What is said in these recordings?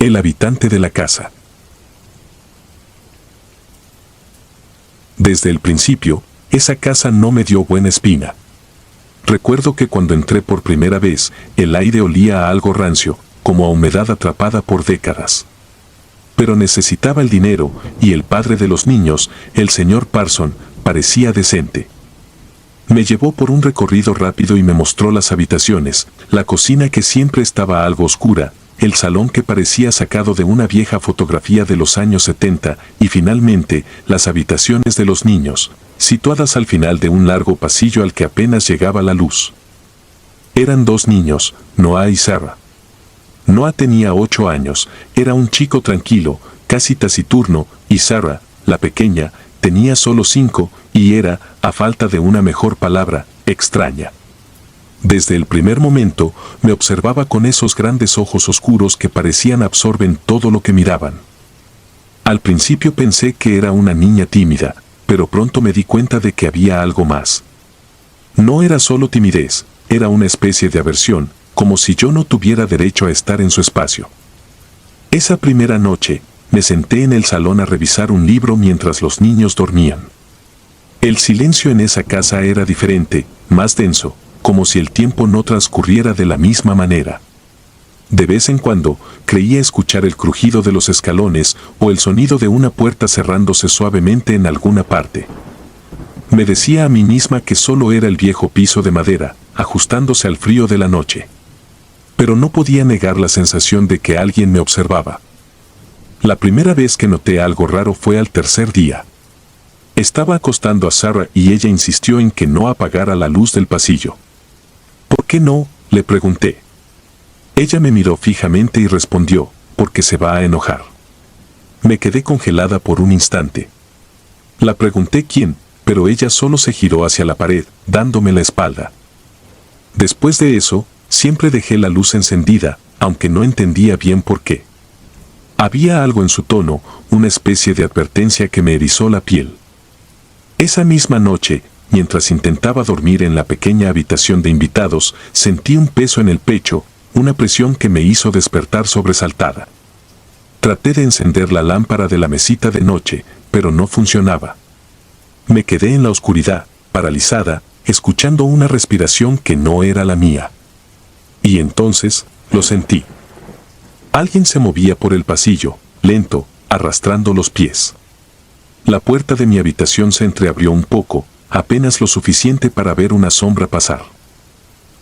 El habitante de la casa. Desde el principio, esa casa no me dio buena espina. Recuerdo que cuando entré por primera vez, el aire olía a algo rancio, como a humedad atrapada por décadas. Pero necesitaba el dinero, y el padre de los niños, el señor Parson, parecía decente. Me llevó por un recorrido rápido y me mostró las habitaciones, la cocina que siempre estaba algo oscura, el salón que parecía sacado de una vieja fotografía de los años 70 y finalmente las habitaciones de los niños, situadas al final de un largo pasillo al que apenas llegaba la luz. Eran dos niños, Noah y Sarah. Noah tenía 8 años, era un chico tranquilo, casi taciturno, y Sarah, la pequeña, tenía solo 5 y era, a falta de una mejor palabra, extraña. Desde el primer momento, me observaba con esos grandes ojos oscuros que parecían absorben todo lo que miraban. Al principio pensé que era una niña tímida, pero pronto me di cuenta de que había algo más. No era solo timidez, era una especie de aversión, como si yo no tuviera derecho a estar en su espacio. Esa primera noche, me senté en el salón a revisar un libro mientras los niños dormían. El silencio en esa casa era diferente, más denso, como si el tiempo no transcurriera de la misma manera. De vez en cuando, creía escuchar el crujido de los escalones o el sonido de una puerta cerrándose suavemente en alguna parte. Me decía a mí misma que solo era el viejo piso de madera, ajustándose al frío de la noche. Pero no podía negar la sensación de que alguien me observaba. La primera vez que noté algo raro fue al tercer día. Estaba acostando a Sarah y ella insistió en que no apagara la luz del pasillo. ¿Por qué no?, le pregunté. Ella me miró fijamente y respondió, porque se va a enojar. Me quedé congelada por un instante. La pregunté quién, pero ella solo se giró hacia la pared, dándome la espalda. Después de eso, siempre dejé la luz encendida, aunque no entendía bien por qué. Había algo en su tono, una especie de advertencia que me erizó la piel. Esa misma noche, mientras intentaba dormir en la pequeña habitación de invitados, sentí un peso en el pecho, una presión que me hizo despertar sobresaltada. Traté de encender la lámpara de la mesita de noche, pero no funcionaba. Me quedé en la oscuridad, paralizada, escuchando una respiración que no era la mía. Y entonces, lo sentí. Alguien se movía por el pasillo, lento, arrastrando los pies. La puerta de mi habitación se entreabrió un poco, apenas lo suficiente para ver una sombra pasar.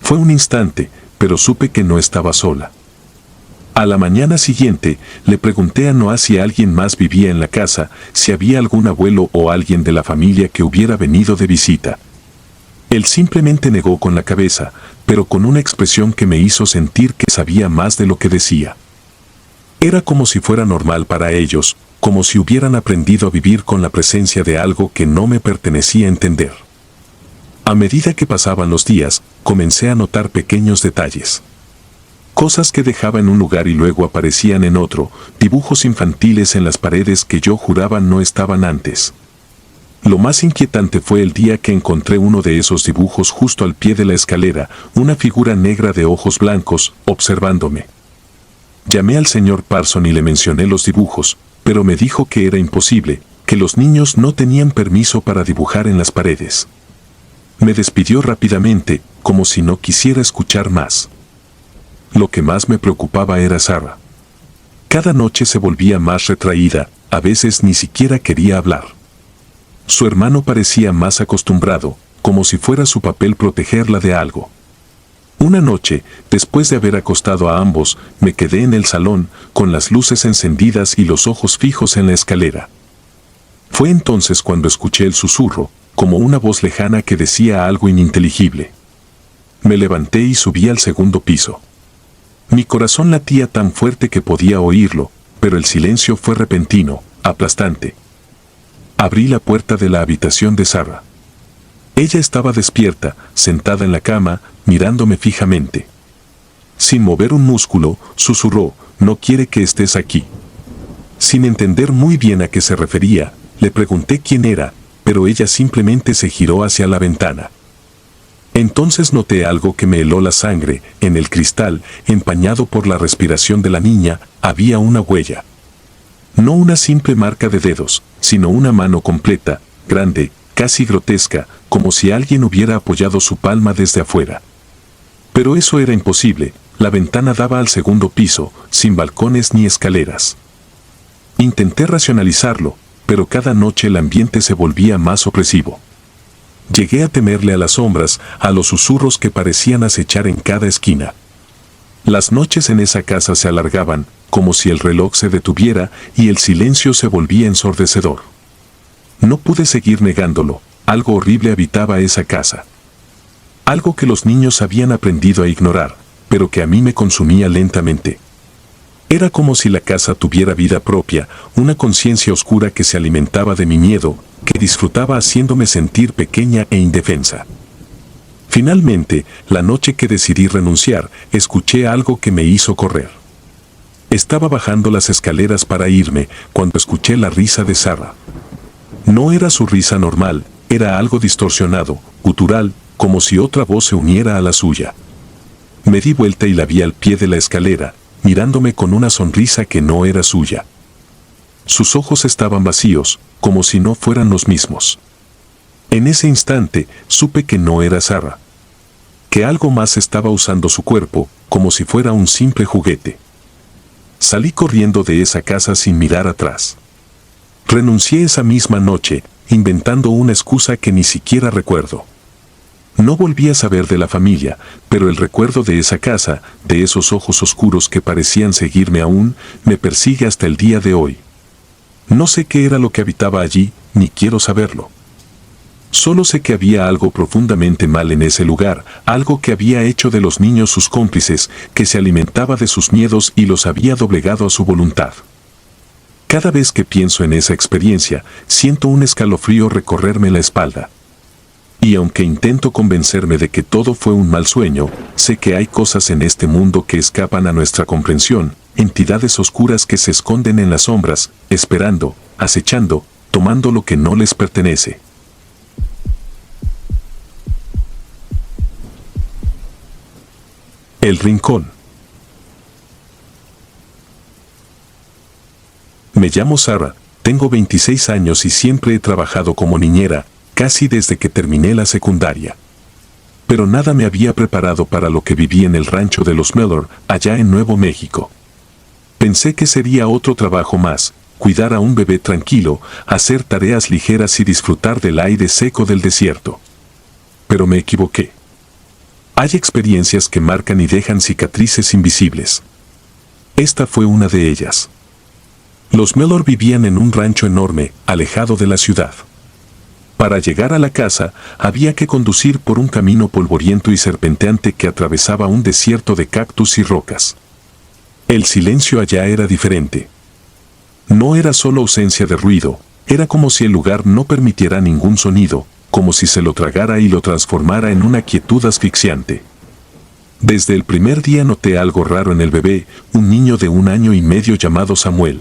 Fue un instante, pero supe que no estaba sola. A la mañana siguiente, le pregunté a Noah si alguien más vivía en la casa, si había algún abuelo o alguien de la familia que hubiera venido de visita. Él simplemente negó con la cabeza, pero con una expresión que me hizo sentir que sabía más de lo que decía. Era como si fuera normal para ellos, como si hubieran aprendido a vivir con la presencia de algo que no me pertenecía entender. A medida que pasaban los días, comencé a notar pequeños detalles. Cosas que dejaba en un lugar y luego aparecían en otro, dibujos infantiles en las paredes que yo juraba no estaban antes. Lo más inquietante fue el día que encontré uno de esos dibujos justo al pie de la escalera, una figura negra de ojos blancos, observándome. Llamé al señor Parson y le mencioné los dibujos, pero me dijo que era imposible, que los niños no tenían permiso para dibujar en las paredes. Me despidió rápidamente, como si no quisiera escuchar más. Lo que más me preocupaba era Sarah. Cada noche se volvía más retraída, a veces ni siquiera quería hablar. Su hermano parecía más acostumbrado, como si fuera su papel protegerla de algo. Una noche, después de haber acostado a ambos, me quedé en el salón, con las luces encendidas y los ojos fijos en la escalera. Fue entonces cuando escuché el susurro, como una voz lejana que decía algo ininteligible. Me levanté y subí al segundo piso. Mi corazón latía tan fuerte que podía oírlo, pero el silencio fue repentino, aplastante. Abrí la puerta de la habitación de Sarah. Ella estaba despierta, sentada en la cama, mirándome fijamente. Sin mover un músculo, susurró, «No quiere que estés aquí». Sin entender muy bien a qué se refería, le pregunté quién era, pero ella simplemente se giró hacia la ventana. Entonces noté algo que me heló la sangre. En el cristal, empañado por la respiración de la niña, había una huella. No una simple marca de dedos, sino una mano completa, grande, casi grotesca, como si alguien hubiera apoyado su palma desde afuera. Pero eso era imposible. La ventana daba al segundo piso, sin balcones ni escaleras. Intenté racionalizarlo, pero cada noche el ambiente se volvía más opresivo. Llegué a temerle a las sombras, a los susurros que parecían acechar en cada esquina. Las noches en esa casa se alargaban, como si el reloj se detuviera y el silencio se volvía ensordecedor. No pude seguir negándolo, algo horrible habitaba esa casa. Algo que los niños habían aprendido a ignorar, pero que a mí me consumía lentamente. Era como si la casa tuviera vida propia, una conciencia oscura que se alimentaba de mi miedo, que disfrutaba haciéndome sentir pequeña e indefensa. Finalmente, la noche que decidí renunciar, escuché algo que me hizo correr. Estaba bajando las escaleras para irme, cuando escuché la risa de Sarah. No era su risa normal, era algo distorsionado, gutural, como si otra voz se uniera a la suya. Me di vuelta y la vi al pie de la escalera, mirándome con una sonrisa que no era suya. Sus ojos estaban vacíos, como si no fueran los mismos. En ese instante, supe que no era Sarah. Que algo más estaba usando su cuerpo, como si fuera un simple juguete. Salí corriendo de esa casa sin mirar atrás. Renuncié esa misma noche, inventando una excusa que ni siquiera recuerdo. No volví a saber de la familia, pero el recuerdo de esa casa, de esos ojos oscuros que parecían seguirme aún, me persigue hasta el día de hoy. No sé qué era lo que habitaba allí, ni quiero saberlo. Solo sé que había algo profundamente mal en ese lugar, algo que había hecho de los niños sus cómplices, que se alimentaba de sus miedos y los había doblegado a su voluntad. Cada vez que pienso en esa experiencia, siento un escalofrío recorrerme la espalda. Y aunque intento convencerme de que todo fue un mal sueño, sé que hay cosas en este mundo que escapan a nuestra comprensión, entidades oscuras que se esconden en las sombras, esperando, acechando, tomando lo que no les pertenece. El Rincón. Me llamo Sarah, tengo 26 años y siempre he trabajado como niñera, casi desde que terminé la secundaria. Pero nada me había preparado para lo que viví en el rancho de los Mellor, allá en Nuevo México. Pensé que sería otro trabajo más, cuidar a un bebé tranquilo, hacer tareas ligeras y disfrutar del aire seco del desierto. Pero me equivoqué. Hay experiencias que marcan y dejan cicatrices invisibles. Esta fue una de ellas. Los Mellor vivían en un rancho enorme, alejado de la ciudad. Para llegar a la casa, había que conducir por un camino polvoriento y serpenteante que atravesaba un desierto de cactus y rocas. El silencio allá era diferente. No era solo ausencia de ruido, era como si el lugar no permitiera ningún sonido, como si se lo tragara y lo transformara en una quietud asfixiante. Desde el primer día noté algo raro en el bebé, un niño de 1 año y medio llamado Samuel.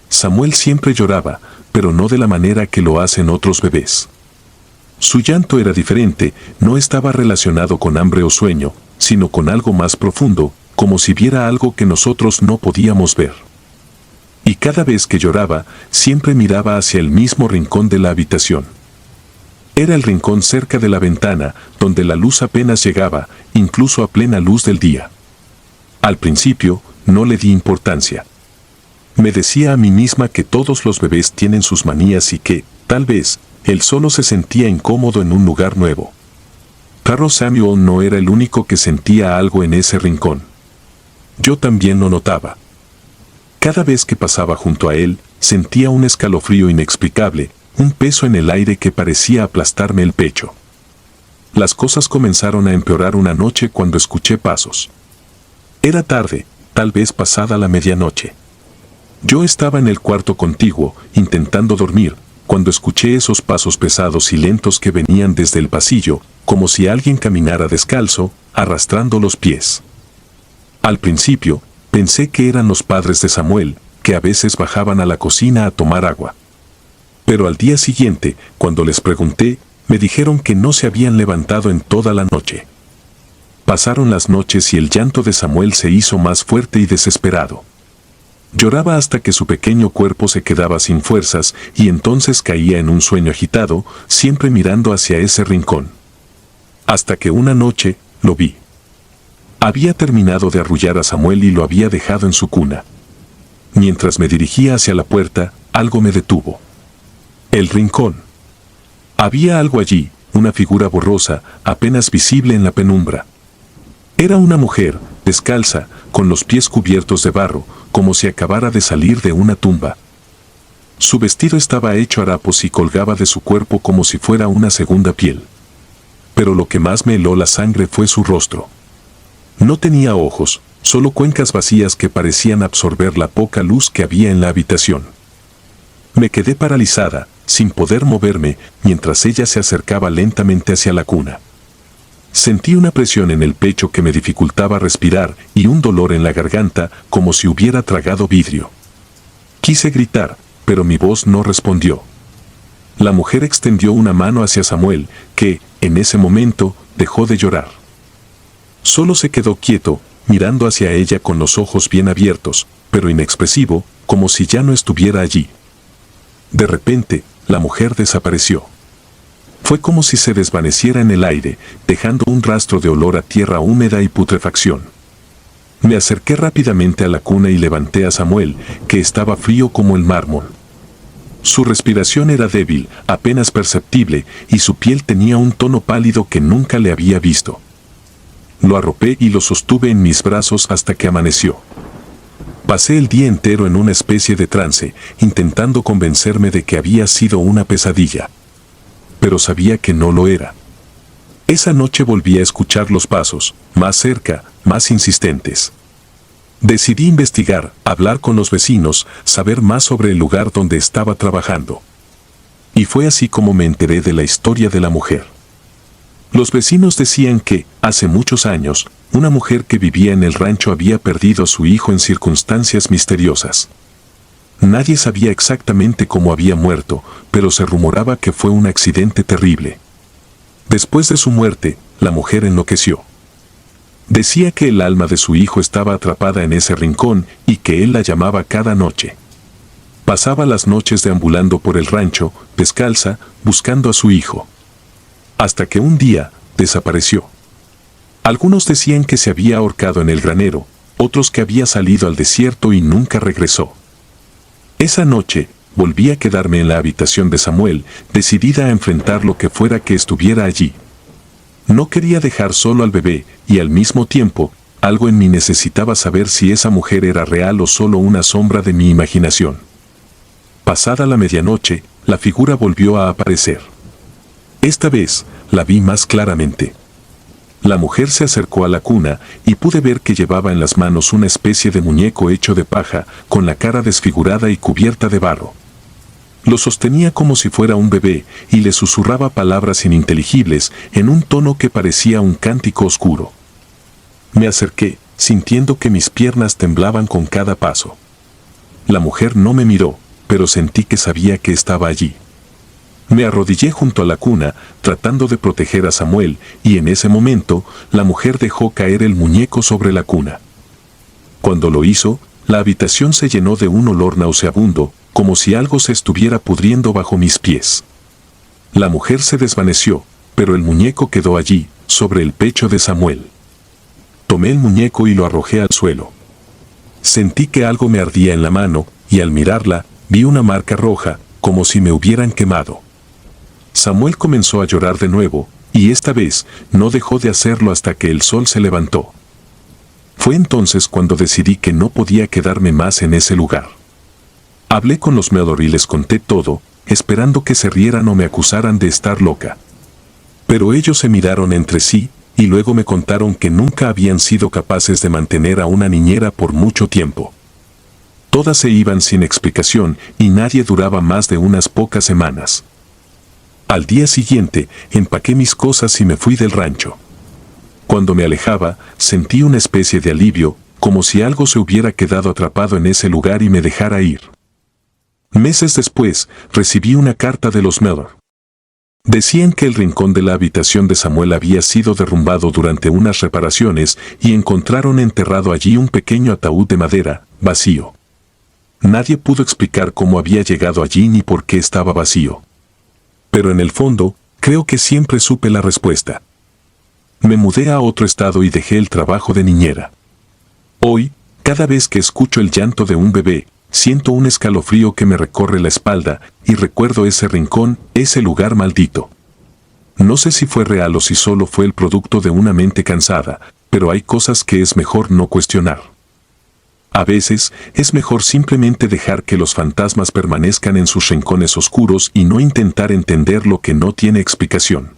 Samuel siempre lloraba, pero no de la manera que lo hacen otros bebés. Su llanto era diferente, no estaba relacionado con hambre o sueño, sino con algo más profundo, como si viera algo que nosotros no podíamos ver. Y cada vez que lloraba, siempre miraba hacia el mismo rincón de la habitación. Era el rincón cerca de la ventana, donde la luz apenas llegaba, incluso a plena luz del día. Al principio, no le di importancia. Me decía a mí misma que todos los bebés tienen sus manías y que, tal vez, él solo se sentía incómodo en un lugar nuevo. Claro, Samuel no era el único que sentía algo en ese rincón. Yo también lo notaba. Cada vez que pasaba junto a él, sentía un escalofrío inexplicable, un peso en el aire que parecía aplastarme el pecho. Las cosas comenzaron a empeorar una noche cuando escuché pasos. Era tarde, tal vez pasada la medianoche. Yo estaba en el cuarto contiguo, intentando dormir, cuando escuché esos pasos pesados y lentos que venían desde el pasillo, como si alguien caminara descalzo, arrastrando los pies. Al principio, pensé que eran los padres de Samuel, que a veces bajaban a la cocina a tomar agua. Pero al día siguiente, cuando les pregunté, Me dijeron que no se habían levantado en toda la noche. Pasaron las noches y el llanto de Samuel se hizo más fuerte y desesperado. Lloraba hasta que su pequeño cuerpo se quedaba sin fuerzas y entonces caía en un sueño agitado, siempre mirando hacia ese rincón. Hasta que una noche, lo vi. Había terminado de arrullar a Samuel y lo había dejado en su cuna. Mientras me dirigía hacia la puerta, algo me detuvo. El rincón. Había algo allí, una figura borrosa, apenas visible en la penumbra. Era una mujer, descalza, con los pies cubiertos de barro, como si acabara de salir de una tumba. Su vestido estaba hecho harapos y colgaba de su cuerpo como si fuera una segunda piel. Pero lo que más me heló la sangre fue su rostro. No tenía ojos, solo cuencas vacías que parecían absorber la poca luz que había en la habitación. Me quedé paralizada, sin poder moverme, mientras ella se acercaba lentamente hacia la cuna. Sentí una presión en el pecho que me dificultaba respirar y un dolor en la garganta como si hubiera tragado vidrio. Quise gritar, pero mi voz no respondió. La mujer extendió una mano hacia Samuel, que, en ese momento, dejó de llorar. Solo se quedó quieto, mirando hacia ella con los ojos bien abiertos, pero inexpresivo, como si ya no estuviera allí. De repente, la mujer desapareció. Fue como si se desvaneciera en el aire, dejando un rastro de olor a tierra húmeda y putrefacción. Me acerqué rápidamente a la cuna y levanté a Samuel, que estaba frío como el mármol. Su respiración era débil, apenas perceptible, y su piel tenía un tono pálido que nunca le había visto. Lo arropé y lo sostuve en mis brazos hasta que amaneció. Pasé el día entero en una especie de trance, intentando convencerme de que había sido una pesadilla. Pero sabía que no lo era. Esa noche volví a escuchar los pasos, más cerca, más insistentes. Decidí investigar, hablar con los vecinos, saber más sobre el lugar donde estaba trabajando. Y fue así como me enteré de la historia de la mujer. Los vecinos decían que, hace muchos años, una mujer que vivía en el rancho había perdido a su hijo en circunstancias misteriosas. Nadie sabía exactamente cómo había muerto, pero se rumoraba que fue un accidente terrible. Después de su muerte, la mujer enloqueció. Decía que el alma de su hijo estaba atrapada en ese rincón y que él la llamaba cada noche. Pasaba las noches deambulando por el rancho, descalza, buscando a su hijo. Hasta que un día, desapareció. Algunos decían que se había ahorcado en el granero, otros que había salido al desierto y nunca regresó. Esa noche, volví a quedarme en la habitación de Samuel, decidida a enfrentar lo que fuera que estuviera allí. No quería dejar solo al bebé, y al mismo tiempo, algo en mí necesitaba saber si esa mujer era real o solo una sombra de mi imaginación. Pasada la medianoche, la figura volvió a aparecer. Esta vez, la vi más claramente. La mujer se acercó a la cuna y pude ver que llevaba en las manos una especie de muñeco hecho de paja, con la cara desfigurada y cubierta de barro. Lo sostenía como si fuera un bebé y le susurraba palabras ininteligibles en un tono que parecía un cántico oscuro. Me acerqué, sintiendo que mis piernas temblaban con cada paso. La mujer no me miró, pero sentí que sabía que estaba allí. Me arrodillé junto a la cuna, tratando de proteger a Samuel, y en ese momento, la mujer dejó caer el muñeco sobre la cuna. Cuando lo hizo, la habitación se llenó de un olor nauseabundo, como si algo se estuviera pudriendo bajo mis pies. La mujer se desvaneció, pero el muñeco quedó allí, sobre el pecho de Samuel. Tomé el muñeco y lo arrojé al suelo. Sentí que algo me ardía en la mano, y al mirarla, vi una marca roja, como si me hubieran quemado. Samuel comenzó a llorar de nuevo, y esta vez no dejó de hacerlo hasta que el sol se levantó. Fue entonces cuando decidí que no podía quedarme más en ese lugar. Hablé con los Meldor y les conté todo, esperando que se rieran o me acusaran de estar loca. Pero ellos se miraron entre sí, y luego me contaron que nunca habían sido capaces de mantener a una niñera por mucho tiempo. Todas se iban sin explicación y nadie duraba más de unas pocas semanas. Al día siguiente, empaqué mis cosas y me fui del rancho. Cuando me alejaba, sentí una especie de alivio, como si algo se hubiera quedado atrapado en ese lugar y me dejara ir. Meses después, recibí una carta de los Meldor. Decían que el rincón de la habitación de Samuel había sido derrumbado durante unas reparaciones y encontraron enterrado allí un pequeño ataúd de madera, vacío. Nadie pudo explicar cómo había llegado allí ni por qué estaba vacío. Pero en el fondo, creo que siempre supe la respuesta. Me mudé a otro estado y dejé el trabajo de niñera. Hoy, cada vez que escucho el llanto de un bebé, siento un escalofrío que me recorre la espalda y recuerdo ese rincón, ese lugar maldito. No sé si fue real o si solo fue el producto de una mente cansada, pero hay cosas que es mejor no cuestionar. A veces, es mejor simplemente dejar que los fantasmas permanezcan en sus rincones oscuros y no intentar entender lo que no tiene explicación.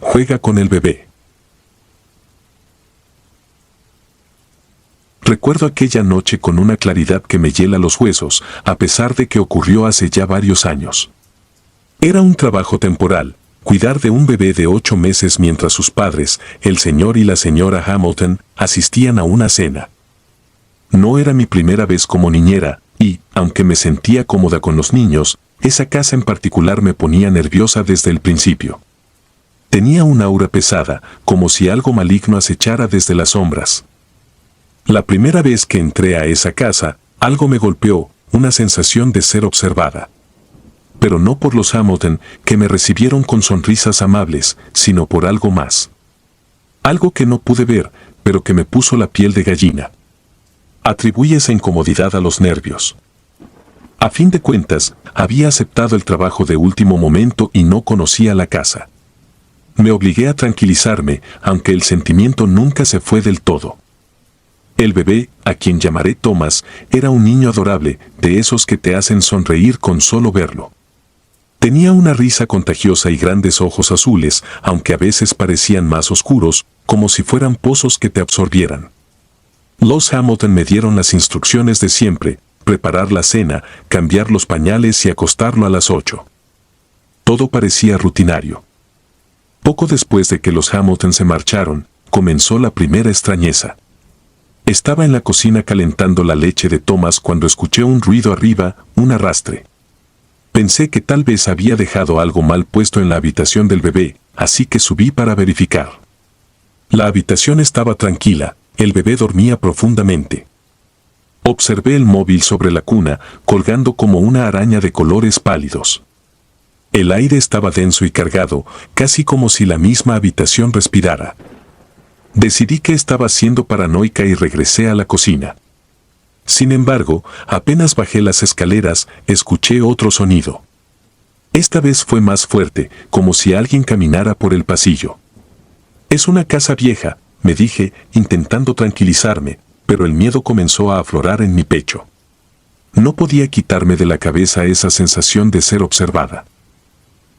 Juega con el bebé. Recuerdo aquella noche con una claridad que me hiela los huesos, a pesar de que ocurrió hace ya varios años. Era un trabajo temporal, cuidar de un bebé de 8 meses mientras sus padres, el señor y la señora Hamilton, asistían a una cena. No era mi primera vez como niñera, y, aunque me sentía cómoda con los niños, esa casa en particular me ponía nerviosa desde el principio. Tenía un aura pesada, como si algo maligno acechara desde las sombras. La primera vez que entré a esa casa, algo me golpeó, una sensación de ser observada. Pero no por los Hamilton, que me recibieron con sonrisas amables, sino por algo más. Algo que no pude ver, pero que me puso la piel de gallina. Atribuí esa incomodidad a los nervios. A fin de cuentas, había aceptado el trabajo de último momento y no conocía la casa. Me obligué a tranquilizarme, aunque el sentimiento nunca se fue del todo. El bebé, a quien llamaré Thomas, era un niño adorable, de esos que te hacen sonreír con solo verlo. Tenía una risa contagiosa y grandes ojos azules, aunque a veces parecían más oscuros, como si fueran pozos que te absorbieran. Los Hamilton me dieron las instrucciones de siempre: preparar la cena, cambiar los pañales y acostarlo a las 8. Todo parecía rutinario. Poco después de que los Hamilton se marcharon, comenzó la primera extrañeza. Estaba en la cocina calentando la leche de Thomas cuando escuché un ruido arriba, un arrastre. Pensé que tal vez había dejado algo mal puesto en la habitación del bebé, así que subí para verificar. La habitación estaba tranquila, el bebé dormía profundamente. Observé el móvil sobre la cuna, colgando como una araña de colores pálidos. El aire estaba denso y cargado, casi como si la misma habitación respirara. Decidí que estaba siendo paranoica y regresé a la cocina. Sin embargo, apenas bajé las escaleras, escuché otro sonido. Esta vez fue más fuerte, como si alguien caminara por el pasillo. Es una casa vieja, me dije, intentando tranquilizarme, pero el miedo comenzó a aflorar en mi pecho. No podía quitarme de la cabeza esa sensación de ser observada.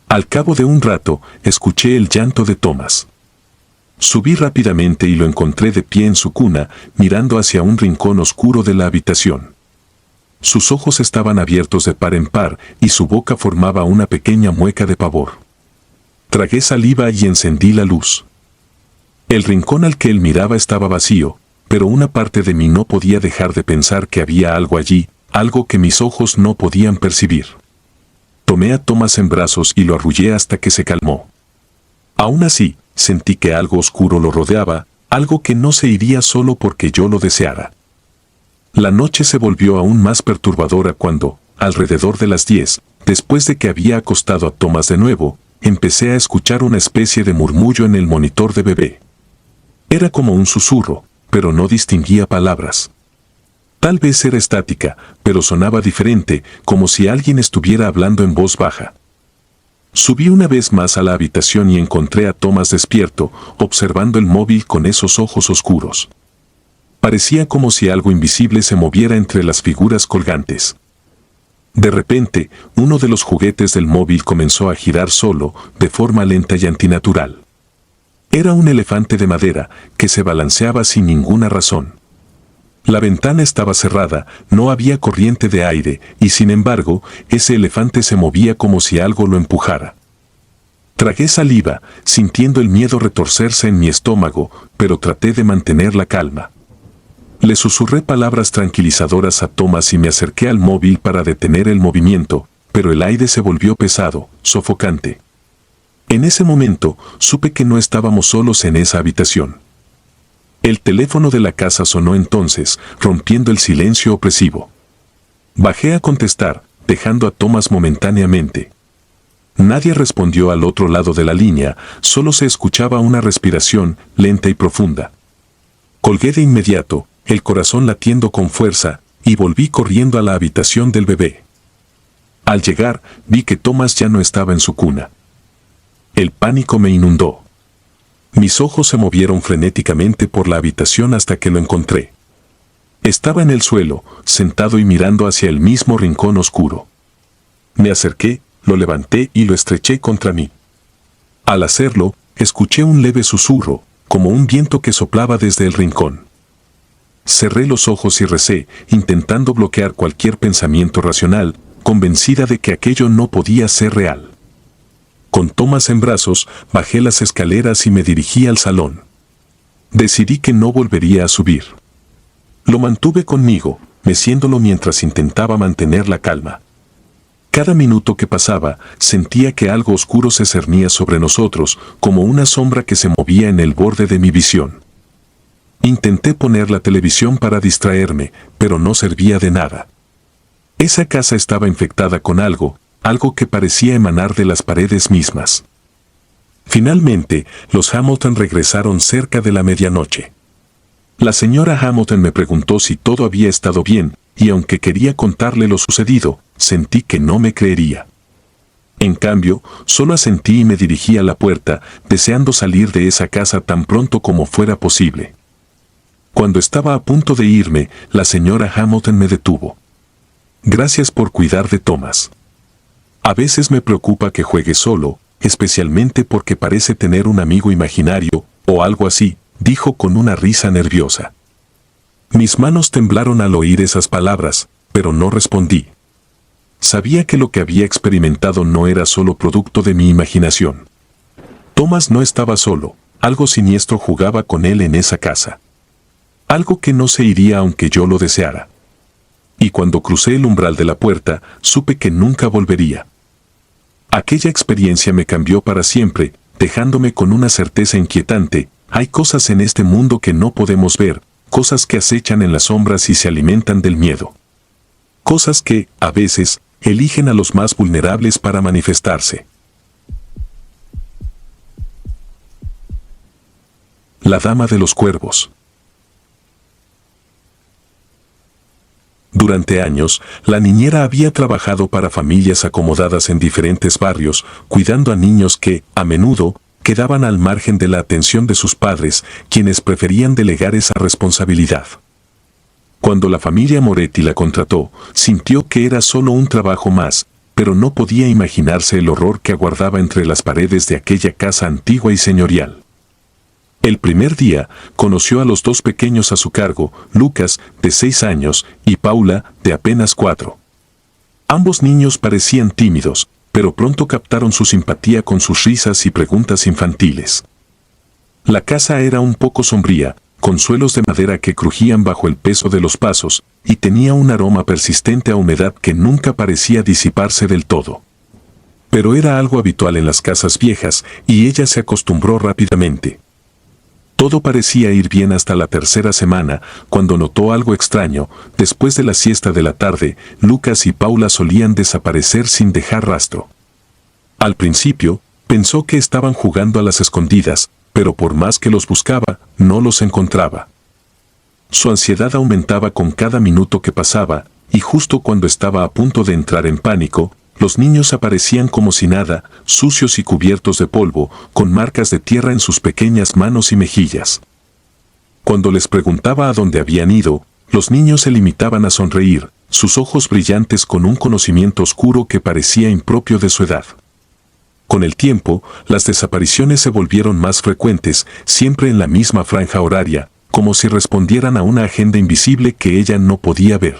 Al cabo de un rato, escuché el llanto de Thomas. Subí rápidamente y lo encontré de pie en su cuna, mirando hacia un rincón oscuro de la habitación. Sus ojos estaban abiertos de par en par y su boca formaba una pequeña mueca de pavor. Tragué saliva y encendí la luz. El rincón al que él miraba estaba vacío, pero una parte de mí no podía dejar de pensar que había algo allí, algo que mis ojos no podían percibir. Tomé a Thomas en brazos y lo arrullé hasta que se calmó. Aún así, sentí que algo oscuro lo rodeaba, algo que no se iría solo porque yo lo deseara. La noche se volvió aún más perturbadora cuando, alrededor de las 10, después de que había acostado a Thomas de nuevo, empecé a escuchar una especie de murmullo en el monitor de bebé. Era como un susurro, pero no distinguía palabras. Tal vez era estática, pero sonaba diferente, como si alguien estuviera hablando en voz baja. Subí una vez más a la habitación y encontré a Thomas despierto, observando el móvil con esos ojos oscuros. Parecía como si algo invisible se moviera entre las figuras colgantes. De repente, uno de los juguetes del móvil comenzó a girar solo, de forma lenta y antinatural. Era un elefante de madera, que se balanceaba sin ninguna razón. La ventana estaba cerrada, no había corriente de aire, y sin embargo, ese elefante se movía como si algo lo empujara. Tragué saliva, sintiendo el miedo retorcerse en mi estómago, pero traté de mantener la calma. Le susurré palabras tranquilizadoras a Thomas y me acerqué al móvil para detener el movimiento, pero el aire se volvió pesado, sofocante. En ese momento, supe que no estábamos solos en esa habitación. El teléfono de la casa sonó entonces, rompiendo el silencio opresivo. Bajé a contestar, dejando a Thomas momentáneamente. Nadie respondió al otro lado de la línea, solo se escuchaba una respiración lenta y profunda. Colgué de inmediato, el corazón latiendo con fuerza, y volví corriendo a la habitación del bebé. Al llegar, vi que Thomas ya no estaba en su cuna. El pánico me inundó. Mis ojos se movieron frenéticamente por la habitación hasta que lo encontré. Estaba en el suelo, sentado y mirando hacia el mismo rincón oscuro. Me acerqué, lo levanté y lo estreché contra mí. Al hacerlo, escuché un leve susurro, como un viento que soplaba desde el rincón. Cerré los ojos y recé, intentando bloquear cualquier pensamiento racional, convencida de que aquello no podía ser real. Con Thomas en brazos, bajé las escaleras y me dirigí al salón. Decidí que no volvería a subir. Lo mantuve conmigo, meciéndolo mientras intentaba mantener la calma. Cada minuto que pasaba, sentía que algo oscuro se cernía sobre nosotros, como una sombra que se movía en el borde de mi visión. Intenté poner la televisión para distraerme, pero no servía de nada. Esa casa estaba infectada con algo que parecía emanar de las paredes mismas. Finalmente, los Hamilton regresaron cerca de la medianoche. La señora Hamilton me preguntó si todo había estado bien, y aunque quería contarle lo sucedido, sentí que no me creería. En cambio, solo asentí y me dirigí a la puerta, deseando salir de esa casa tan pronto como fuera posible. Cuando estaba a punto de irme, la señora Hamilton me detuvo. Gracias por cuidar de Thomas. A veces me preocupa que juegue solo, especialmente porque parece tener un amigo imaginario, o algo así, dijo con una risa nerviosa. Mis manos temblaron al oír esas palabras, pero no respondí. Sabía que lo que había experimentado no era solo producto de mi imaginación. Thomas no estaba solo, algo siniestro jugaba con él en esa casa. Algo que no se iría aunque yo lo deseara. Y cuando crucé el umbral de la puerta, supe que nunca volvería. Aquella experiencia me cambió para siempre, dejándome con una certeza inquietante: hay cosas en este mundo que no podemos ver, cosas que acechan en las sombras y se alimentan del miedo. Cosas que, a veces, eligen a los más vulnerables para manifestarse. La Dama de los Cuervos. Durante años, la niñera había trabajado para familias acomodadas en diferentes barrios, cuidando a niños que, a menudo, quedaban al margen de la atención de sus padres, quienes preferían delegar esa responsabilidad. Cuando la familia Moretti la contrató, sintió que era solo un trabajo más, pero no podía imaginarse el horror que aguardaba entre las paredes de aquella casa antigua y señorial. El primer día, conoció a los dos pequeños a su cargo, Lucas, de 6 años, y Paula, de apenas 4. Ambos niños parecían tímidos, pero pronto captaron su simpatía con sus risas y preguntas infantiles. La casa era un poco sombría, con suelos de madera que crujían bajo el peso de los pasos, y tenía un aroma persistente a humedad que nunca parecía disiparse del todo. Pero era algo habitual en las casas viejas, y ella se acostumbró rápidamente. Todo parecía ir bien hasta la tercera semana, cuando notó algo extraño. Después de la siesta de la tarde, Lucas y Paula solían desaparecer sin dejar rastro. Al principio, pensó que estaban jugando a las escondidas, pero por más que los buscaba, no los encontraba. Su ansiedad aumentaba con cada minuto que pasaba, y justo cuando estaba a punto de entrar en pánico, los niños aparecían como si nada, sucios y cubiertos de polvo, con marcas de tierra en sus pequeñas manos y mejillas. Cuando les preguntaba a dónde habían ido, los niños se limitaban a sonreír, sus ojos brillantes con un conocimiento oscuro que parecía impropio de su edad. Con el tiempo, las desapariciones se volvieron más frecuentes, siempre en la misma franja horaria, como si respondieran a una agenda invisible que ella no podía ver.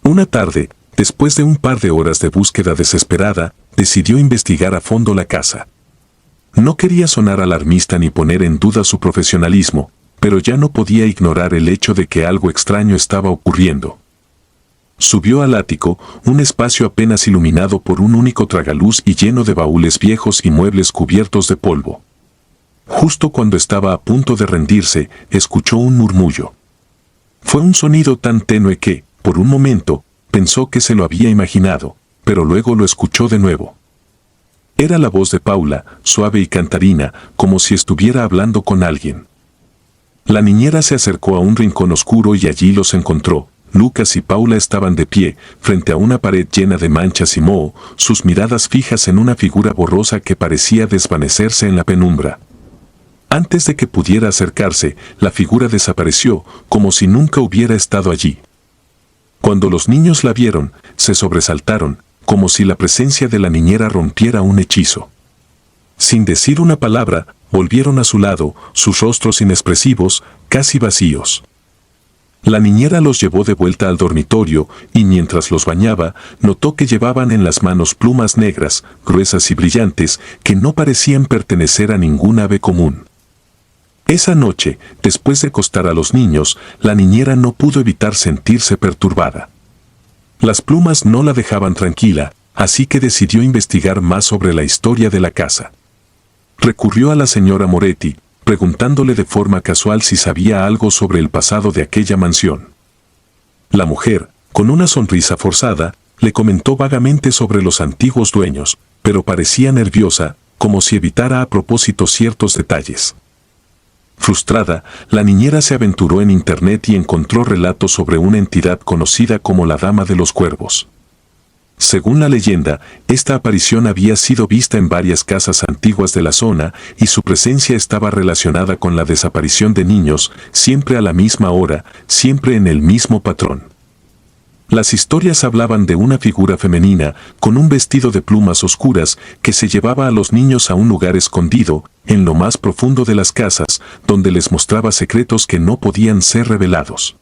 Una tarde, después de un par de horas de búsqueda desesperada, decidió investigar a fondo la casa. No quería sonar alarmista ni poner en duda su profesionalismo, pero ya no podía ignorar el hecho de que algo extraño estaba ocurriendo. Subió al ático, un espacio apenas iluminado por un único tragaluz y lleno de baúles viejos y muebles cubiertos de polvo. Justo cuando estaba a punto de rendirse, escuchó un murmullo. Fue un sonido tan tenue que, por un momento, pensó que se lo había imaginado, pero luego lo escuchó de nuevo. Era la voz de Paula, suave y cantarina, como si estuviera hablando con alguien. La niñera se acercó a un rincón oscuro y allí los encontró. Lucas y Paula estaban de pie, frente a una pared llena de manchas y moho, sus miradas fijas en una figura borrosa que parecía desvanecerse en la penumbra. Antes de que pudiera acercarse, la figura desapareció, como si nunca hubiera estado allí. Cuando los niños la vieron, se sobresaltaron, como si la presencia de la niñera rompiera un hechizo. Sin decir una palabra, volvieron a su lado, sus rostros inexpresivos, casi vacíos. La niñera los llevó de vuelta al dormitorio y mientras los bañaba, notó que llevaban en las manos plumas negras, gruesas y brillantes, que no parecían pertenecer a ningún ave común. Esa noche, después de acostar a los niños, la niñera no pudo evitar sentirse perturbada. Las plumas no la dejaban tranquila, así que decidió investigar más sobre la historia de la casa. Recurrió a la señora Moretti, preguntándole de forma casual si sabía algo sobre el pasado de aquella mansión. La mujer, con una sonrisa forzada, le comentó vagamente sobre los antiguos dueños, pero parecía nerviosa, como si evitara a propósito ciertos detalles. Frustrada, la niñera se aventuró en internet y encontró relatos sobre una entidad conocida como la Dama de los Cuervos. Según la leyenda, esta aparición había sido vista en varias casas antiguas de la zona y su presencia estaba relacionada con la desaparición de niños, siempre a la misma hora, siempre en el mismo patrón. Las historias hablaban de una figura femenina con un vestido de plumas oscuras que se llevaba a los niños a un lugar escondido, en lo más profundo de las casas, donde les mostraba secretos que no podían ser revelados.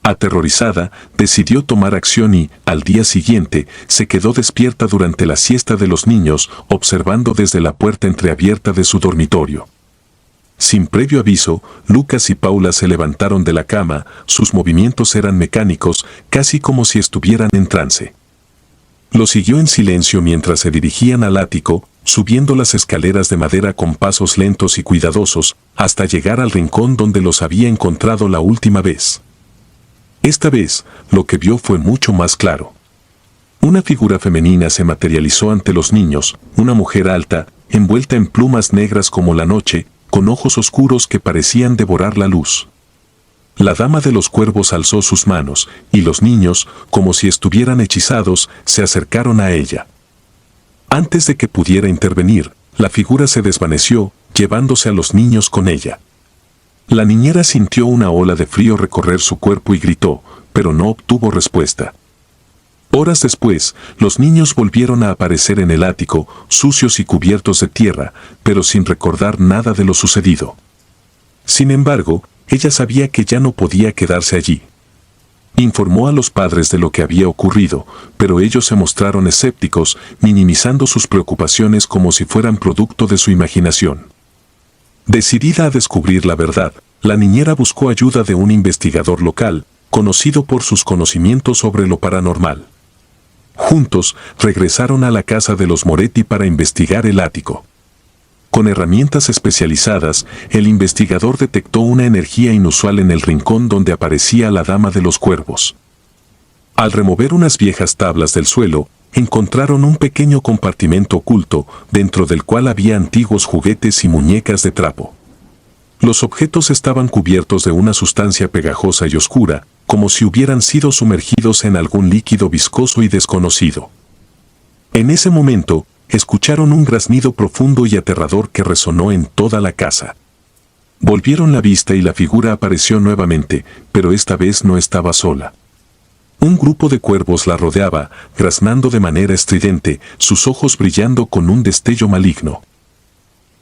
Aterrorizada, decidió tomar acción y, al día siguiente, se quedó despierta durante la siesta de los niños, observando desde la puerta entreabierta de su dormitorio. Sin previo aviso, Lucas y Paula se levantaron de la cama, sus movimientos eran mecánicos, casi como si estuvieran en trance. Lo siguió en silencio mientras se dirigían al ático, subiendo las escaleras de madera con pasos lentos y cuidadosos, hasta llegar al rincón donde los había encontrado la última vez. Esta vez, lo que vio fue mucho más claro. Una figura femenina se materializó ante los niños, una mujer alta, envuelta en plumas negras como la noche, con ojos oscuros que parecían devorar la luz. La Dama de los Cuervos alzó sus manos, y los niños, como si estuvieran hechizados, se acercaron a ella. Antes de que pudiera intervenir, la figura se desvaneció, llevándose a los niños con ella. La niñera sintió una ola de frío recorrer su cuerpo y gritó, pero no obtuvo respuesta. Horas después, los niños volvieron a aparecer en el ático, sucios y cubiertos de tierra, pero sin recordar nada de lo sucedido. Sin embargo, ella sabía que ya no podía quedarse allí. Informó a los padres de lo que había ocurrido, pero ellos se mostraron escépticos, minimizando sus preocupaciones como si fueran producto de su imaginación. Decidida a descubrir la verdad, la niñera buscó ayuda de un investigador local, conocido por sus conocimientos sobre lo paranormal. Juntos, regresaron a la casa de los Moretti para investigar el ático. Con herramientas especializadas, el investigador detectó una energía inusual en el rincón donde aparecía la Dama de los Cuervos. Al remover unas viejas tablas del suelo, encontraron un pequeño compartimento oculto, dentro del cual había antiguos juguetes y muñecas de trapo. Los objetos estaban cubiertos de una sustancia pegajosa y oscura, como si hubieran sido sumergidos en algún líquido viscoso y desconocido. En ese momento, escucharon un graznido profundo y aterrador que resonó en toda la casa. Volvieron la vista y la figura apareció nuevamente, pero esta vez no estaba sola. Un grupo de cuervos la rodeaba, graznando de manera estridente, sus ojos brillando con un destello maligno.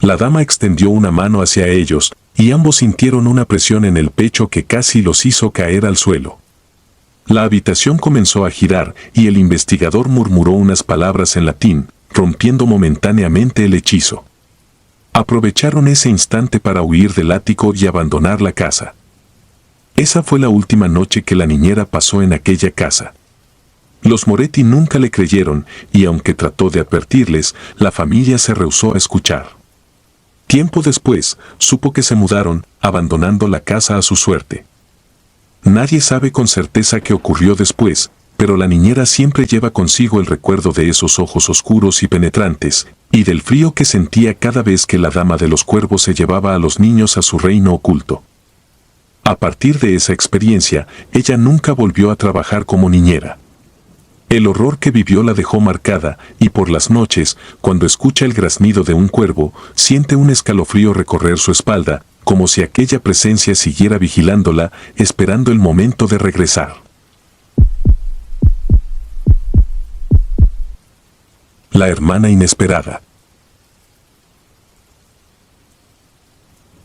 La dama extendió una mano hacia ellos, y ambos sintieron una presión en el pecho que casi los hizo caer al suelo. La habitación comenzó a girar, y el investigador murmuró unas palabras en latín, rompiendo momentáneamente el hechizo. Aprovecharon ese instante para huir del ático y abandonar la casa. Esa fue la última noche que la niñera pasó en aquella casa. Los Moretti nunca le creyeron y aunque trató de advertirles, la familia se rehusó a escuchar. Tiempo después, supo que se mudaron, abandonando la casa a su suerte. Nadie sabe con certeza qué ocurrió después, pero la niñera siempre lleva consigo el recuerdo de esos ojos oscuros y penetrantes, y del frío que sentía cada vez que la dama de los cuervos se llevaba a los niños a su reino oculto. A partir de esa experiencia, ella nunca volvió a trabajar como niñera. El horror que vivió la dejó marcada, y por las noches, cuando escucha el graznido de un cuervo, siente un escalofrío recorrer su espalda, como si aquella presencia siguiera vigilándola, esperando el momento de regresar. La hermana inesperada.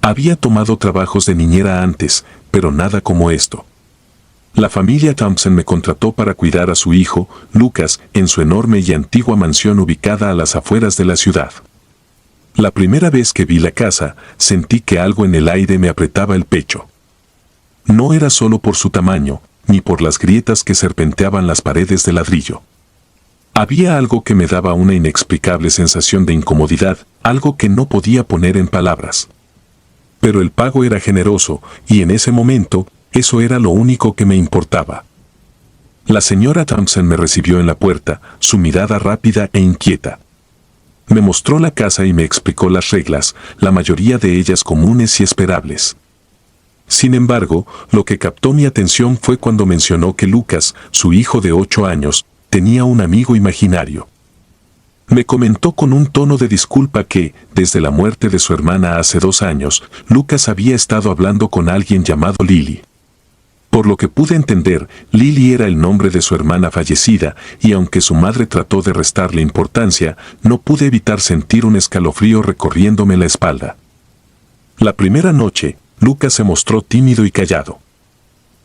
Había tomado trabajos de niñera antes, pero nada como esto. La familia Thompson me contrató para cuidar a su hijo, Lucas, en su enorme y antigua mansión ubicada a las afueras de la ciudad. La primera vez que vi la casa, sentí que algo en el aire me apretaba el pecho. No era solo por su tamaño, ni por las grietas que serpenteaban las paredes de ladrillo. Había algo que me daba una inexplicable sensación de incomodidad, algo que no podía poner en palabras. Pero el pago era generoso, y en ese momento, eso era lo único que me importaba. La señora Thompson me recibió en la puerta, su mirada rápida e inquieta. Me mostró la casa y me explicó las reglas, la mayoría de ellas comunes y esperables. Sin embargo, lo que captó mi atención fue cuando mencionó que Lucas, su hijo de 8 años, tenía un amigo imaginario. Me comentó con un tono de disculpa que, desde la muerte de su hermana hace 2 años, Lucas había estado hablando con alguien llamado Lily. Por lo que pude entender, Lily era el nombre de su hermana fallecida, y aunque su madre trató de restarle importancia, no pude evitar sentir un escalofrío recorriéndome la espalda. La primera noche, Lucas se mostró tímido y callado.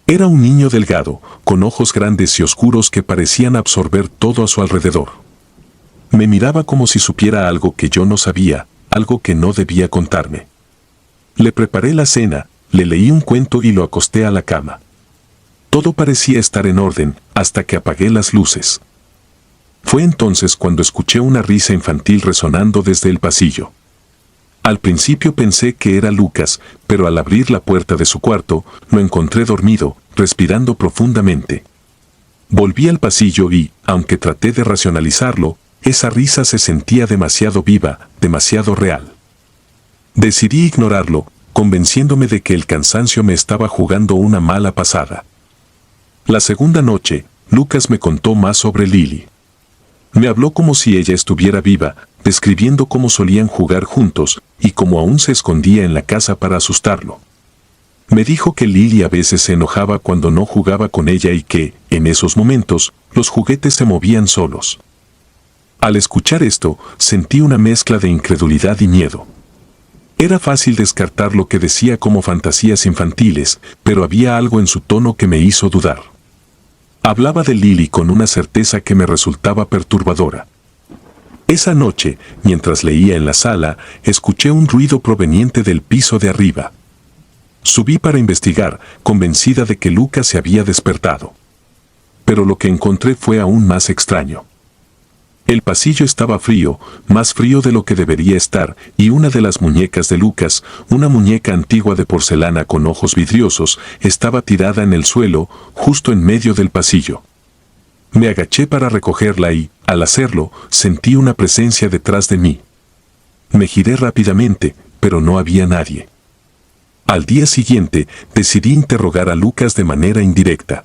Era un niño delgado, con ojos grandes y oscuros que parecían absorber todo a su alrededor. Me miraba como si supiera algo que yo no sabía, algo que no debía contarme. Le preparé la cena, le leí un cuento y lo acosté a la cama. Todo parecía estar en orden, hasta que apagué las luces. Fue entonces cuando escuché una risa infantil resonando desde el pasillo. Al principio pensé que era Lucas, pero al abrir la puerta de su cuarto, lo encontré dormido, respirando profundamente. Volví al pasillo y, aunque traté de racionalizarlo, esa risa se sentía demasiado viva, demasiado real. Decidí ignorarlo, convenciéndome de que el cansancio me estaba jugando una mala pasada. La segunda noche, Lucas me contó más sobre Lily. Me habló como si ella estuviera viva, describiendo cómo solían jugar juntos y cómo aún se escondía en la casa para asustarlo. Me dijo que Lily a veces se enojaba cuando no jugaba con ella y que, en esos momentos, los juguetes se movían solos. Al escuchar esto, sentí una mezcla de incredulidad y miedo. Era fácil descartar lo que decía como fantasías infantiles, pero había algo en su tono que me hizo dudar. Hablaba de Lily con una certeza que me resultaba perturbadora. Esa noche, mientras leía en la sala, escuché un ruido proveniente del piso de arriba. Subí para investigar, convencida de que Lucas se había despertado. Pero lo que encontré fue aún más extraño. El pasillo estaba frío, más frío de lo que debería estar, y una de las muñecas de Lucas, una muñeca antigua de porcelana con ojos vidriosos, estaba tirada en el suelo, justo en medio del pasillo. Me agaché para recogerla y, al hacerlo, sentí una presencia detrás de mí. Me giré rápidamente, pero no había nadie. Al día siguiente, decidí interrogar a Lucas de manera indirecta.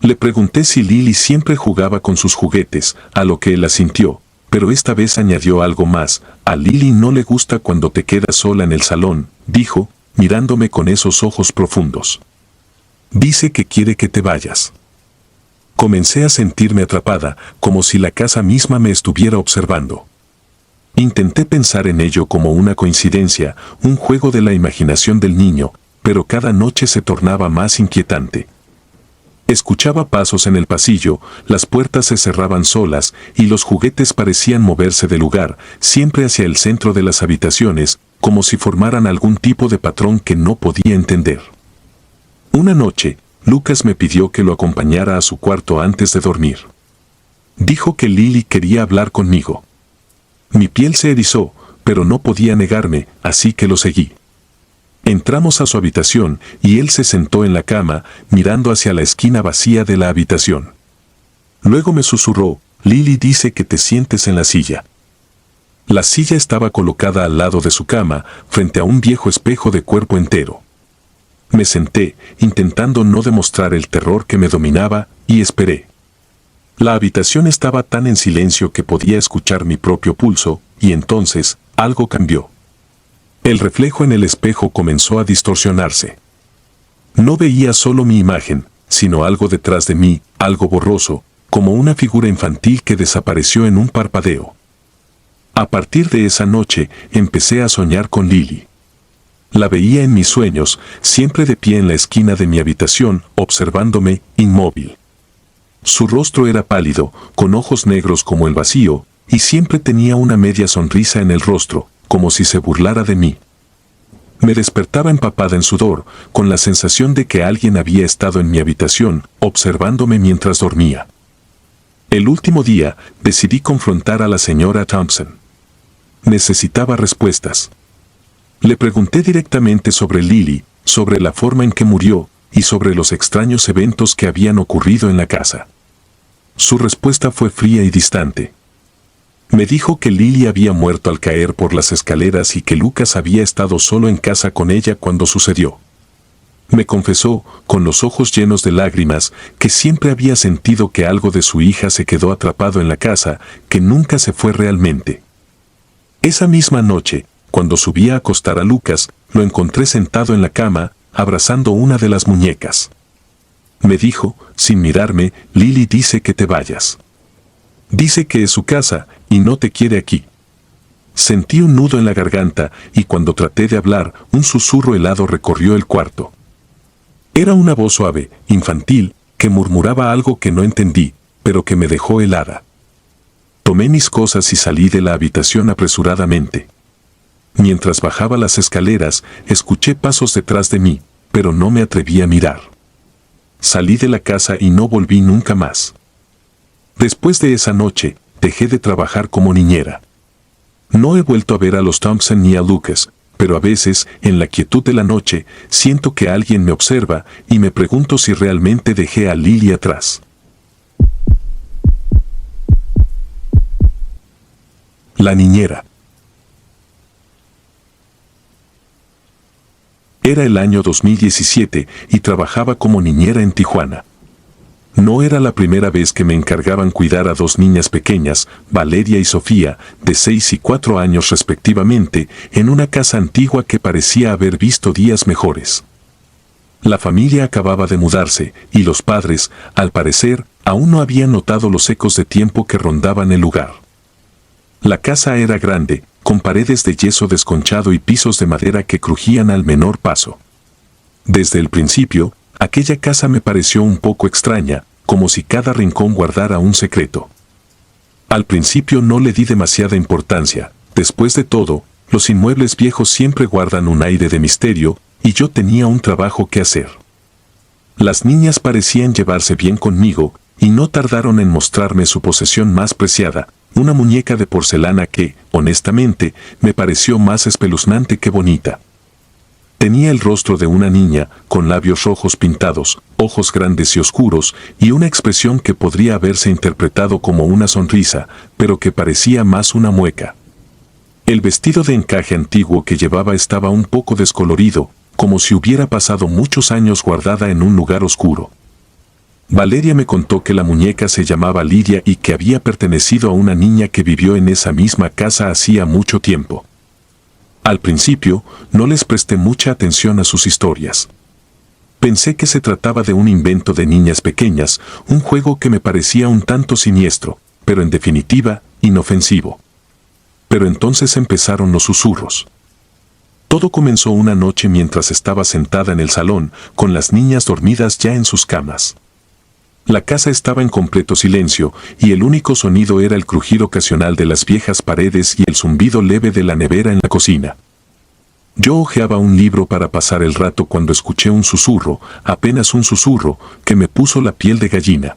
Le pregunté si Lily siempre jugaba con sus juguetes, a lo que él asintió, pero esta vez añadió algo más. A Lily no le gusta cuando te quedas sola en el salón, dijo, mirándome con esos ojos profundos. Dice que quiere que te vayas. Comencé a sentirme atrapada, como si la casa misma me estuviera observando. Intenté pensar en ello como una coincidencia, un juego de la imaginación del niño, pero cada noche se tornaba más inquietante. Escuchaba pasos en el pasillo, las puertas se cerraban solas y los juguetes parecían moverse de lugar, siempre hacia el centro de las habitaciones, como si formaran algún tipo de patrón que no podía entender. Una noche, Lucas me pidió que lo acompañara a su cuarto antes de dormir. Dijo que Lily quería hablar conmigo. Mi piel se erizó, pero no podía negarme, así que lo seguí. Entramos a su habitación y él se sentó en la cama, mirando hacia la esquina vacía de la habitación. Luego me susurró, Lily dice que te sientes en la silla. La silla estaba colocada al lado de su cama, frente a un viejo espejo de cuerpo entero. Me senté, intentando no demostrar el terror que me dominaba, y esperé. La habitación estaba tan en silencio que podía escuchar mi propio pulso, y entonces, algo cambió. El reflejo en el espejo comenzó a distorsionarse. No veía solo mi imagen, sino algo detrás de mí, algo borroso, como una figura infantil que desapareció en un parpadeo. A partir de esa noche, empecé a soñar con Lily. La veía en mis sueños, siempre de pie en la esquina de mi habitación, observándome, inmóvil. Su rostro era pálido, con ojos negros como el vacío, y siempre tenía una media sonrisa en el rostro, como si se burlara de mí. Me despertaba empapada en sudor, con la sensación de que alguien había estado en mi habitación, observándome mientras dormía. El último día, decidí confrontar a la señora Thompson. Necesitaba respuestas. Le pregunté directamente sobre Lily, sobre la forma en que murió, y sobre los extraños eventos que habían ocurrido en la casa. Su respuesta fue fría y distante. Me dijo que Lily había muerto al caer por las escaleras y que Lucas había estado solo en casa con ella cuando sucedió. Me confesó, con los ojos llenos de lágrimas, que siempre había sentido que algo de su hija se quedó atrapado en la casa, que nunca se fue realmente. Esa misma noche, cuando subí a acostar a Lucas, lo encontré sentado en la cama, abrazando una de las muñecas. Me dijo, sin mirarme, Lily dice que te vayas. Dice que es su casa, y no te quiere aquí. Sentí un nudo en la garganta, y cuando traté de hablar, un susurro helado recorrió el cuarto. Era una voz suave, infantil, que murmuraba algo que no entendí, pero que me dejó helada. Tomé mis cosas y salí de la habitación apresuradamente. Mientras bajaba las escaleras, escuché pasos detrás de mí, pero no me atreví a mirar. Salí de la casa y no volví nunca más. Después de esa noche, dejé de trabajar como niñera. No he vuelto a ver a los Thompson ni a Lucas, pero a veces, en la quietud de la noche, siento que alguien me observa y me pregunto si realmente dejé a Lily atrás. La niñera. Era el año 2017 y trabajaba como niñera en Tijuana. No era la primera vez que me encargaban cuidar a dos niñas pequeñas, Valeria y Sofía, de 6 y 4 años respectivamente, en una casa antigua que parecía haber visto días mejores. La familia acababa de mudarse, y los padres, al parecer, aún no habían notado los ecos de tiempo que rondaban el lugar. La casa era grande, con paredes de yeso desconchado y pisos de madera que crujían al menor paso. Desde el principio, aquella casa me pareció un poco extraña, como si cada rincón guardara un secreto. Al principio no le di demasiada importancia, después de todo, los inmuebles viejos siempre guardan un aire de misterio, y yo tenía un trabajo que hacer. Las niñas parecían llevarse bien conmigo, y no tardaron en mostrarme su posesión más preciada, una muñeca de porcelana que, honestamente, me pareció más espeluznante que bonita. Tenía el rostro de una niña, con labios rojos pintados, ojos grandes y oscuros, y una expresión que podría haberse interpretado como una sonrisa, pero que parecía más una mueca. El vestido de encaje antiguo que llevaba estaba un poco descolorido, como si hubiera pasado muchos años guardada en un lugar oscuro. Valeria me contó que la muñeca se llamaba Lidia y que había pertenecido a una niña que vivió en esa misma casa hacía mucho tiempo. Al principio, no les presté mucha atención a sus historias. Pensé que se trataba de un invento de niñas pequeñas, un juego que me parecía un tanto siniestro, pero en definitiva, inofensivo. Pero entonces empezaron los susurros. Todo comenzó una noche mientras estaba sentada en el salón, con las niñas dormidas ya en sus camas. La casa estaba en completo silencio, y el único sonido era el crujir ocasional de las viejas paredes y el zumbido leve de la nevera en la cocina. Yo hojeaba un libro para pasar el rato cuando escuché un susurro, apenas un susurro, que me puso la piel de gallina.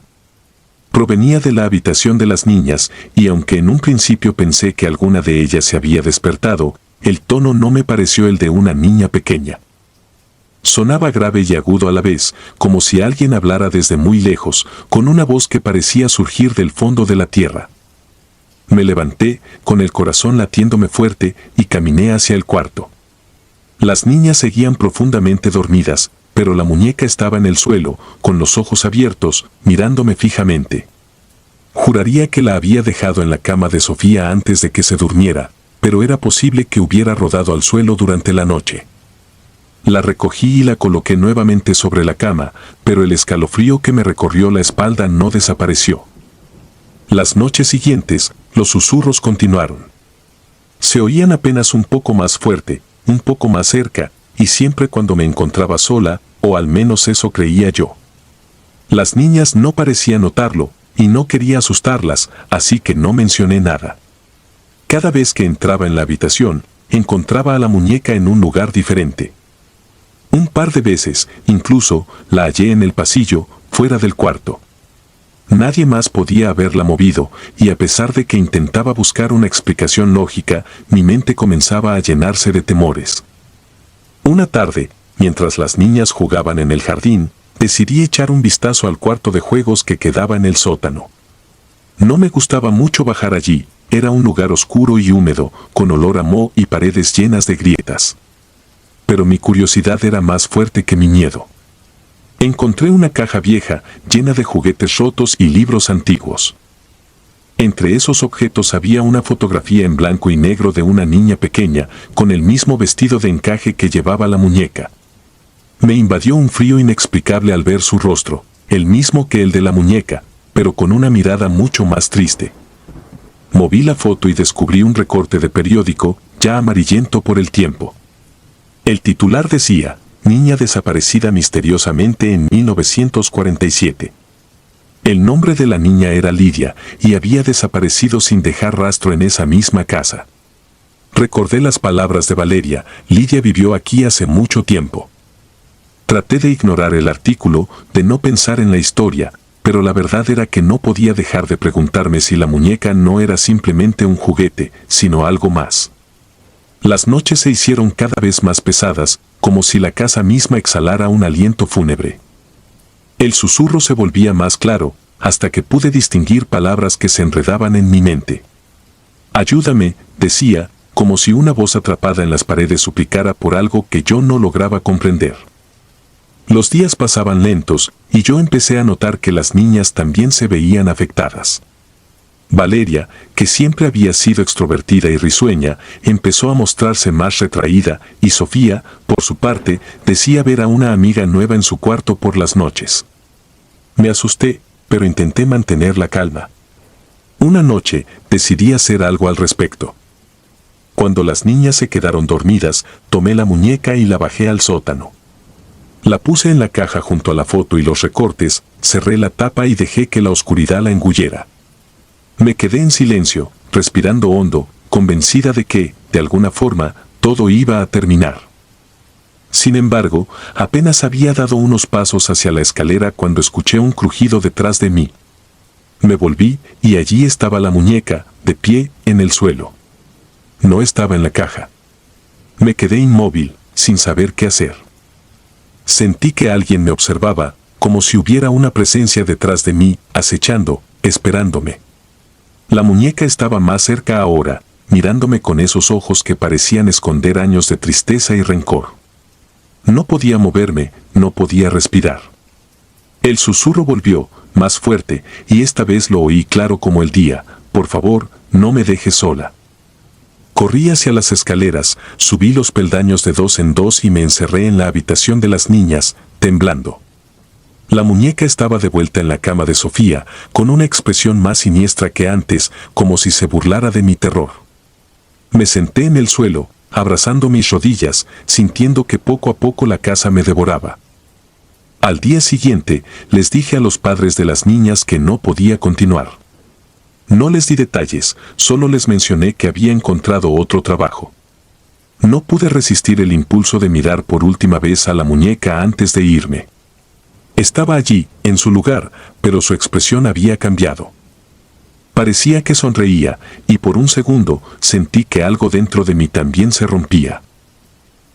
Provenía de la habitación de las niñas, y aunque en un principio pensé que alguna de ellas se había despertado, el tono no me pareció el de una niña pequeña. Sonaba grave y agudo a la vez, como si alguien hablara desde muy lejos, con una voz que parecía surgir del fondo de la tierra. Me levanté, con el corazón latiéndome fuerte, y caminé hacia el cuarto. Las niñas seguían profundamente dormidas, pero la muñeca estaba en el suelo, con los ojos abiertos, mirándome fijamente. Juraría que la había dejado en la cama de Sofía antes de que se durmiera, pero era posible que hubiera rodado al suelo durante la noche. La recogí y la coloqué nuevamente sobre la cama, pero el escalofrío que me recorrió la espalda no desapareció. Las noches siguientes, los susurros continuaron. Se oían apenas un poco más fuerte, un poco más cerca, y siempre cuando me encontraba sola, o al menos eso creía yo. Las niñas no parecían notarlo, y no quería asustarlas, así que no mencioné nada. Cada vez que entraba en la habitación, encontraba a la muñeca en un lugar diferente. Un par de veces, incluso, la hallé en el pasillo, fuera del cuarto. Nadie más podía haberla movido, y a pesar de que intentaba buscar una explicación lógica, mi mente comenzaba a llenarse de temores. Una tarde, mientras las niñas jugaban en el jardín, decidí echar un vistazo al cuarto de juegos que quedaba en el sótano. No me gustaba mucho bajar allí, era un lugar oscuro y húmedo, con olor a moho y paredes llenas de grietas. Pero mi curiosidad era más fuerte que mi miedo. Encontré una caja vieja, llena de juguetes rotos y libros antiguos. Entre esos objetos había una fotografía en blanco y negro de una niña pequeña, con el mismo vestido de encaje que llevaba la muñeca. Me invadió un frío inexplicable al ver su rostro, el mismo que el de la muñeca, pero con una mirada mucho más triste. Moví la foto y descubrí un recorte de periódico, ya amarillento por el tiempo. El titular decía: Niña desaparecida misteriosamente en 1947. El nombre de la niña era Lidia, y había desaparecido sin dejar rastro en esa misma casa. Recordé las palabras de Valeria: Lidia vivió aquí hace mucho tiempo. Traté de ignorar el artículo, de no pensar en la historia, pero la verdad era que no podía dejar de preguntarme si la muñeca no era simplemente un juguete, sino algo más. Las noches se hicieron cada vez más pesadas, como si la casa misma exhalara un aliento fúnebre. El susurro se volvía más claro, hasta que pude distinguir palabras que se enredaban en mi mente. Ayúdame, decía, como si una voz atrapada en las paredes suplicara por algo que yo no lograba comprender. Los días pasaban lentos, y yo empecé a notar que las niñas también se veían afectadas. Valeria, que siempre había sido extrovertida y risueña, empezó a mostrarse más retraída, y Sofía, por su parte, decía ver a una amiga nueva en su cuarto por las noches. Me asusté, pero intenté mantener la calma. Una noche, decidí hacer algo al respecto. Cuando las niñas se quedaron dormidas, tomé la muñeca y la bajé al sótano. La puse en la caja junto a la foto y los recortes, cerré la tapa y dejé que la oscuridad la engullera. Me quedé en silencio, respirando hondo, convencida de que, de alguna forma, todo iba a terminar. Sin embargo, apenas había dado unos pasos hacia la escalera cuando escuché un crujido detrás de mí. Me volví, y allí estaba la muñeca, de pie, en el suelo. No estaba en la caja. Me quedé inmóvil, sin saber qué hacer. Sentí que alguien me observaba, como si hubiera una presencia detrás de mí, acechando, esperándome. La muñeca estaba más cerca ahora, mirándome con esos ojos que parecían esconder años de tristeza y rencor. No podía moverme, no podía respirar. El susurro volvió, más fuerte, y esta vez lo oí claro como el día: por favor, no me dejes sola. Corrí hacia las escaleras, subí los peldaños de 2 en 2 y me encerré en la habitación de las niñas, temblando. La muñeca estaba de vuelta en la cama de Sofía, con una expresión más siniestra que antes, como si se burlara de mi terror. Me senté en el suelo, abrazando mis rodillas, sintiendo que poco a poco la casa me devoraba. Al día siguiente, les dije a los padres de las niñas que no podía continuar. No les di detalles, solo les mencioné que había encontrado otro trabajo. No pude resistir el impulso de mirar por última vez a la muñeca antes de irme. Estaba allí, en su lugar, pero su expresión había cambiado. Parecía que sonreía, y por un segundo sentí que algo dentro de mí también se rompía.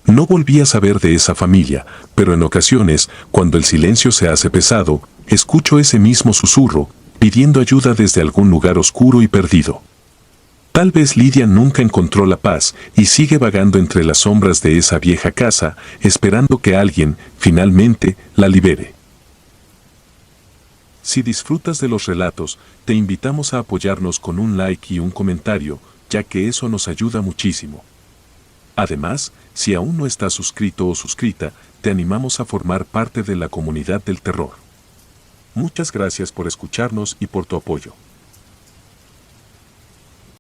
No volví a saber de esa familia, pero en ocasiones, cuando el silencio se hace pesado, escucho ese mismo susurro, pidiendo ayuda desde algún lugar oscuro y perdido. Tal vez Lidia nunca encontró la paz y sigue vagando entre las sombras de esa vieja casa, esperando que alguien, finalmente, la libere. Si disfrutas de los relatos, te invitamos a apoyarnos con un like y un comentario, ya que eso nos ayuda muchísimo. Además, si aún no estás suscrito o suscrita, te animamos a formar parte de la comunidad del terror. Muchas gracias por escucharnos y por tu apoyo.